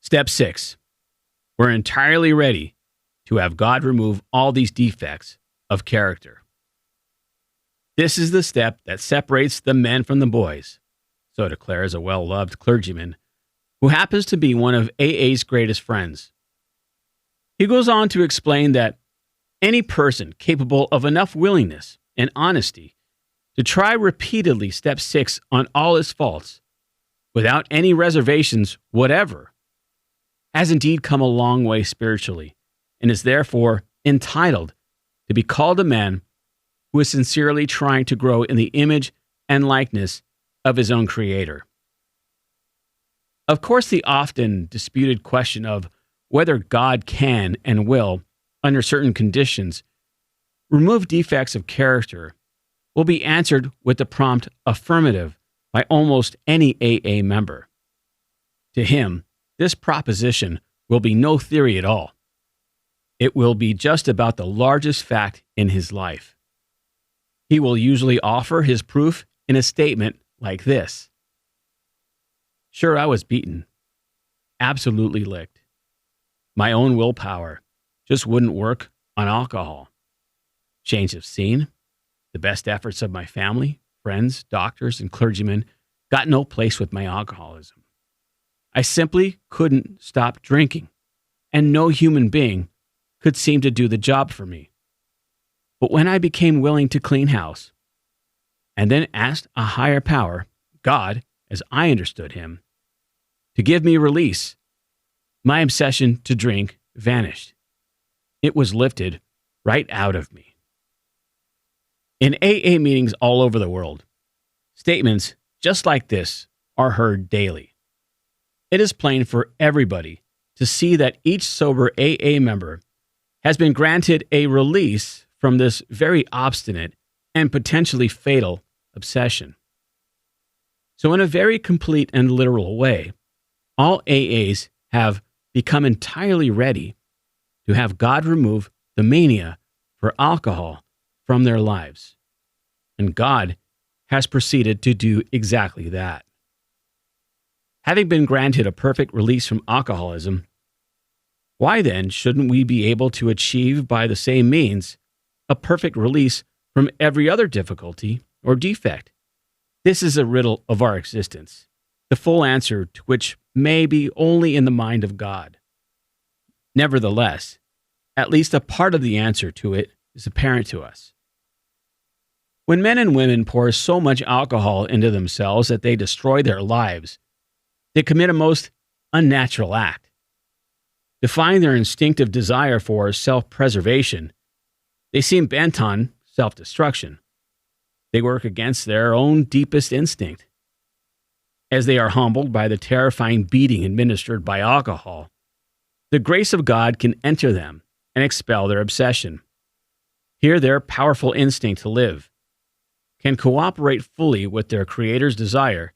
Step 6. We're entirely ready to have God remove all these defects of character. This is the step that separates the men from the boys, so declares a well-loved clergyman who happens to be one of AA's greatest friends. He goes on to explain that any person capable of enough willingness and honesty to try repeatedly step 6 on all his faults, without any reservations whatever, has indeed come a long way spiritually and is therefore entitled to be called a man who is sincerely trying to grow in the image and likeness of his own Creator. Of course, the often disputed question of whether God can and will, under certain conditions, remove defects of character will be answered with the prompt affirmative by almost any AA member. To him, this proposition will be no theory at all. It will be just about the largest fact in his life. He will usually offer his proof in a statement like this. Sure, I was beaten. Absolutely licked. My own willpower just wouldn't work on alcohol. Change of scene, the best efforts of my family, friends, doctors, and clergymen got no place with my alcoholism. I simply couldn't stop drinking, and no human being could seem to do the job for me. But when I became willing to clean house, and then asked a higher power, God, as I understood him, to give me release, my obsession to drink vanished. It was lifted right out of me. In AA meetings all over the world, statements just like this are heard daily. It is plain for everybody to see that each sober AA member has been granted a release from this very obstinate and potentially fatal obsession. So in a very complete and literal way, all AAs have become entirely ready to have God remove the mania for alcohol from their lives. And God has proceeded to do exactly that. Having been granted a perfect release from alcoholism, why then shouldn't we be able to achieve by the same means a perfect release from every other difficulty or defect? This is a riddle of our existence, the full answer to which may be only in the mind of God. Nevertheless, at least a part of the answer to it is apparent to us. When men and women pour so much alcohol into themselves that they destroy their lives, they commit a most unnatural act. Defying their instinctive desire for self-preservation, they seem bent on self-destruction. They work against their own deepest instinct. As they are humbled by the terrifying beating administered by alcohol, the grace of God can enter them and expel their obsession. Here, their powerful instinct to live can cooperate fully with their Creator's desire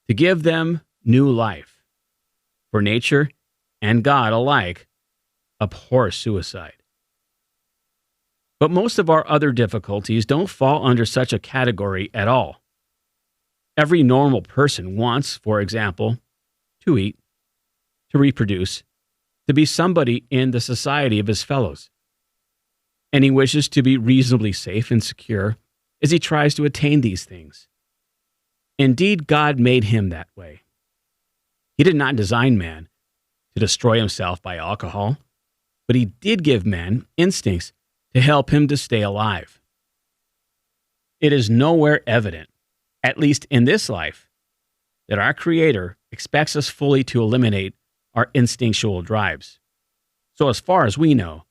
to give them new life. For nature and God alike abhor suicide. But most of our other difficulties don't fall under such a category at all. Every normal person wants, for example, to eat, to reproduce, to be somebody in the society of his fellows. And he wishes to be reasonably safe and secure as he tries to attain these things. Indeed, God made him that way. He did not design man to destroy himself by alcohol, but he did give man instincts to help him to stay alive. It is nowhere evident, at least in this life, that our Creator expects us fully to eliminate our instinctual drives. So as far as we know,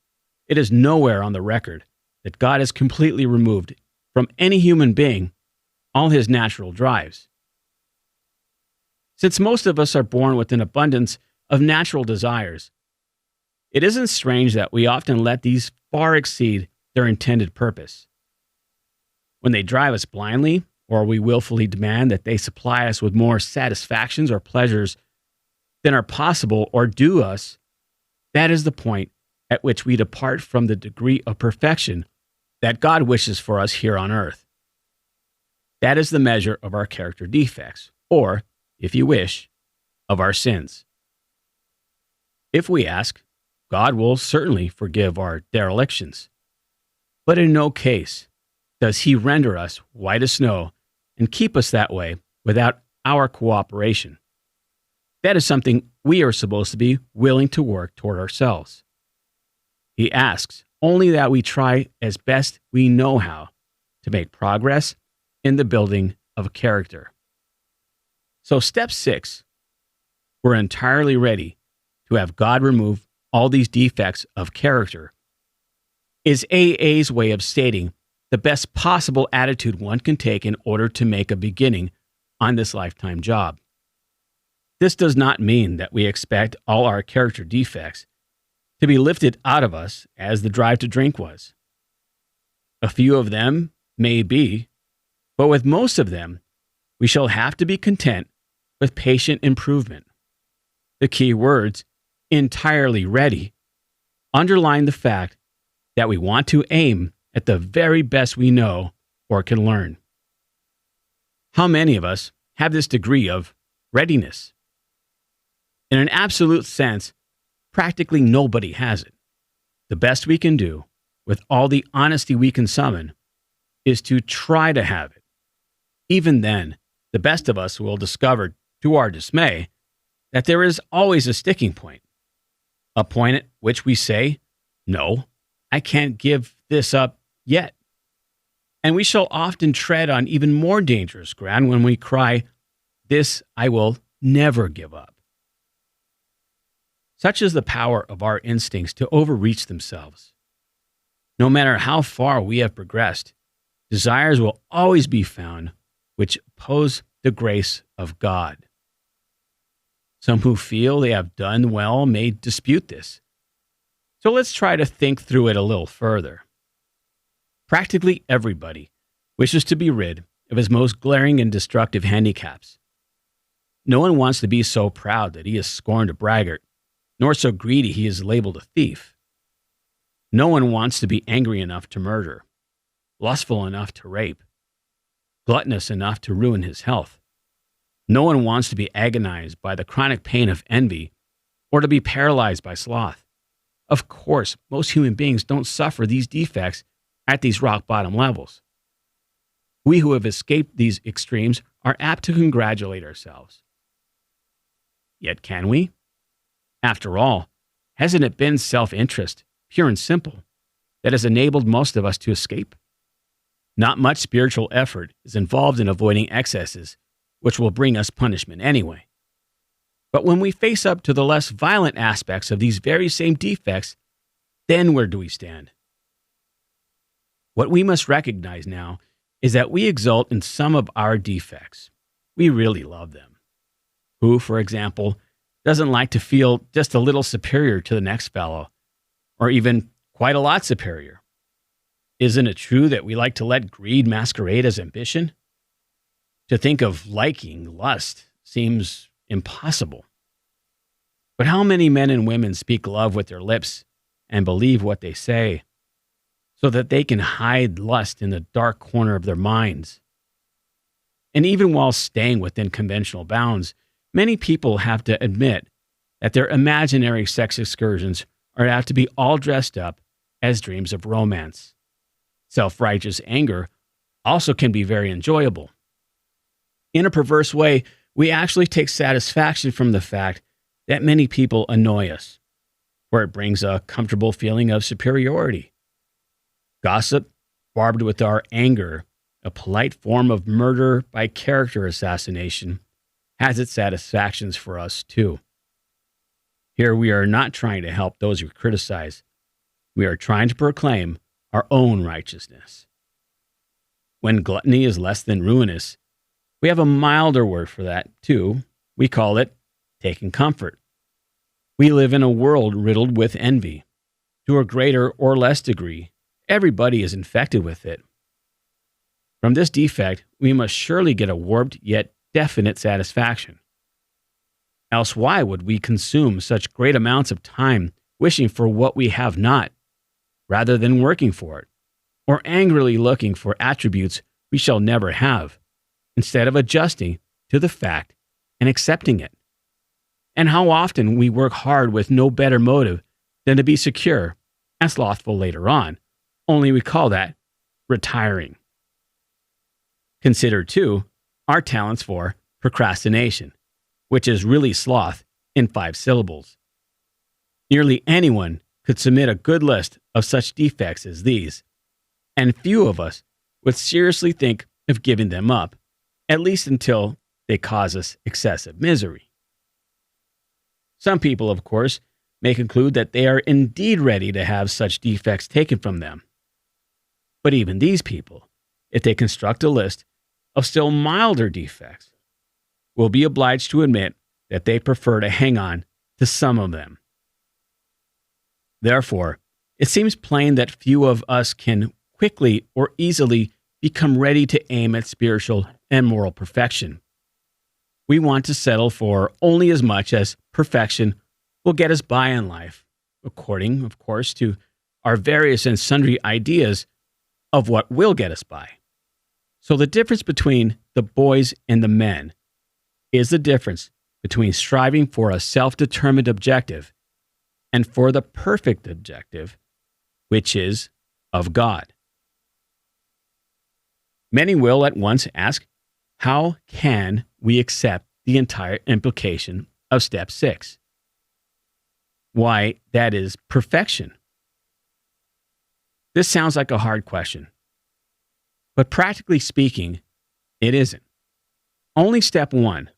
it is nowhere on the record that God has completely removed from any human being all his natural drives. Since most of us are born with an abundance of natural desires, it isn't strange that we often let these far exceed their intended purpose. When they drive us blindly, or we willfully demand that they supply us with more satisfactions or pleasures than are possible or due us, that is the point at which we depart from the degree of perfection that God wishes for us here on earth. That is the measure of our character defects, or, if you wish, of our sins. If we ask, God will certainly forgive our derelictions. But in no case does he render us white as snow and keep us that way without our cooperation. That is something we are supposed to be willing to work toward ourselves. He asks only that we try as best we know how to make progress in the building of character. So step 6, we're entirely ready to have God remove all these defects of character, is AA's way of stating the best possible attitude one can take in order to make a beginning on this lifetime job. This does not mean that we expect all our character defects to be lifted out of us as the drive to drink was. A few of them may be, but with most of them, we shall have to be content with patient improvement. The key words, entirely ready, underline the fact that we want to aim at the very best we know or can learn. How many of us have this degree of readiness? In an absolute sense, practically nobody has it. The best we can do, with all the honesty we can summon, is to try to have it. Even then, the best of us will discover, to our dismay, that there is always a sticking point. A point at which we say, no, I can't give this up yet. And we shall often tread on even more dangerous ground when we cry, this I will never give up. Such is the power of our instincts to overreach themselves. No matter how far we have progressed, desires will always be found which oppose the grace of God. Some who feel they have done well may dispute this. So let's try to think through it a little further. Practically everybody wishes to be rid of his most glaring and destructive handicaps. No one wants to be so proud that he is scorned a braggart, nor so greedy he is labeled a thief. No one wants to be angry enough to murder, lustful enough to rape, gluttonous enough to ruin his health. No one wants to be agonized by the chronic pain of envy or to be paralyzed by sloth. Of course, most human beings don't suffer these defects at these rock bottom levels. We who have escaped these extremes are apt to congratulate ourselves. Yet can we? After all, hasn't it been self-interest, pure and simple, that has enabled most of us to escape? Not much spiritual effort is involved in avoiding excesses, which will bring us punishment anyway. But when we face up to the less violent aspects of these very same defects, then where do we stand? What we must recognize now is that we exult in some of our defects. We really love them. Who, for example, doesn't like to feel just a little superior to the next fellow, or even quite a lot superior? Isn't it true that we like to let greed masquerade as ambition? To think of liking lust seems impossible. But how many men and women speak love with their lips and believe what they say, so that they can hide lust in the dark corner of their minds? And even while staying within conventional bounds, many people have to admit that their imaginary sex excursions are apt to be all dressed up as dreams of romance. Self-righteous anger also can be very enjoyable. In a perverse way, we actually take satisfaction from the fact that many people annoy us, for it brings a comfortable feeling of superiority. Gossip, barbed with our anger, a polite form of murder by character assassination, has its satisfactions for us too. Here we are not trying to help those we criticize. We are trying to proclaim our own righteousness. When gluttony is less than ruinous, we have a milder word for that too. We call it taking comfort. We live in a world riddled with envy. To a greater or less degree, everybody is infected with it. From this defect, we must surely get a warped yet definite satisfaction. Else why would we consume such great amounts of time wishing for what we have not, rather than working for it, or angrily looking for attributes we shall never have, instead of adjusting to the fact and accepting it? and how often we work hard with no better motive than to be secure and slothful later on, only we call that retiring. Consider, too, our talents for procrastination, which is really sloth in 5 syllables. Nearly anyone could submit a good list of such defects as these, and few of us would seriously think of giving them up, at least until they cause us excessive misery. Some people, of course, may conclude that they are indeed ready to have such defects taken from them. But even these people, if they construct a list of still milder defects, will be obliged to admit that they prefer to hang on to some of them. Therefore, it seems plain that few of us can quickly or easily become ready to aim at spiritual and moral perfection. We want to settle for only as much as perfection will get us by in life, according, of course, to our various and sundry ideas of what will get us by. So the difference between the boys and the men is the difference between striving for a self-determined objective and for the perfect objective, which is of God. Many will at once ask, how can we accept the entire implication of step 6? Why, that is perfection. This sounds like a hard question, but practically speaking, it isn't. Only step 1,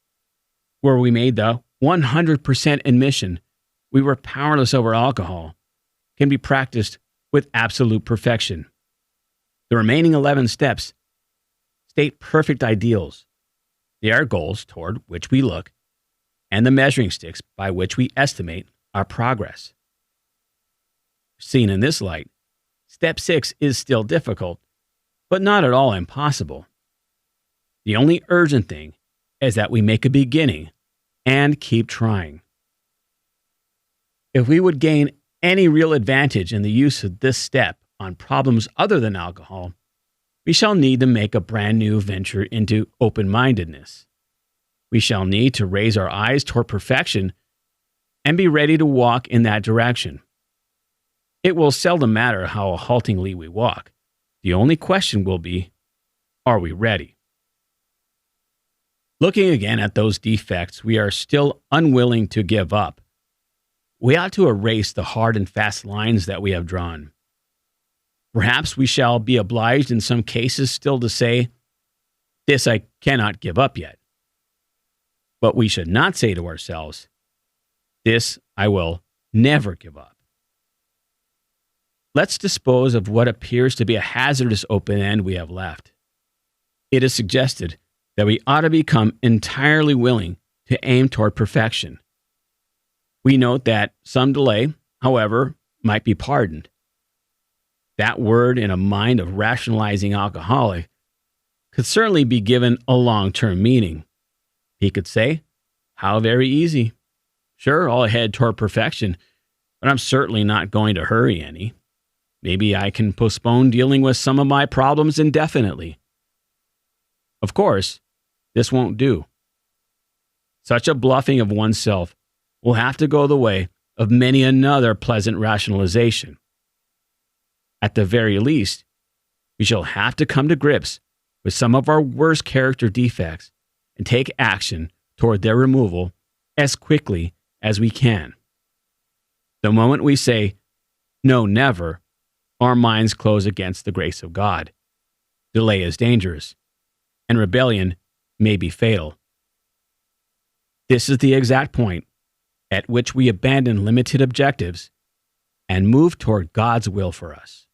where we made the 100% admission we were powerless over alcohol, can be practiced with absolute perfection. The remaining 11 steps state perfect ideals. They are goals toward which we look and the measuring sticks by which we estimate our progress. Seen in this light, step 6 is still difficult, but not at all impossible. The only urgent thing is that we make a beginning and keep trying. If we would gain any real advantage in the use of this step on problems other than alcohol, we shall need to make a brand new venture into open-mindedness. We shall need to raise our eyes toward perfection and be ready to walk in that direction. It will seldom matter how haltingly we walk. The only question will be, are we ready? Looking again at those defects we are still unwilling to give up, we ought to erase the hard and fast lines that we have drawn. Perhaps we shall be obliged in some cases still to say, this I cannot give up yet. But we should not say to ourselves, this I will never give up. Let's dispose of what appears to be a hazardous open end we have left. It is suggested that we ought to become entirely willing to aim toward perfection. We note that some delay, however, might be pardoned. That word in a mind of rationalizing alcoholic could certainly be given a long-term meaning. He could say, how very easy. Sure, I'll head toward perfection, but I'm certainly not going to hurry any. Maybe I can postpone dealing with some of my problems indefinitely. Of course, this won't do. Such a bluffing of oneself will have to go the way of many another pleasant rationalization. At the very least, we shall have to come to grips with some of our worst character defects and take action toward their removal as quickly as we can. The moment we say, no, never, our minds close against the grace of God. Delay is dangerous, and rebellion may be fatal. This is the exact point at which we abandon limited objectives and move toward God's will for us.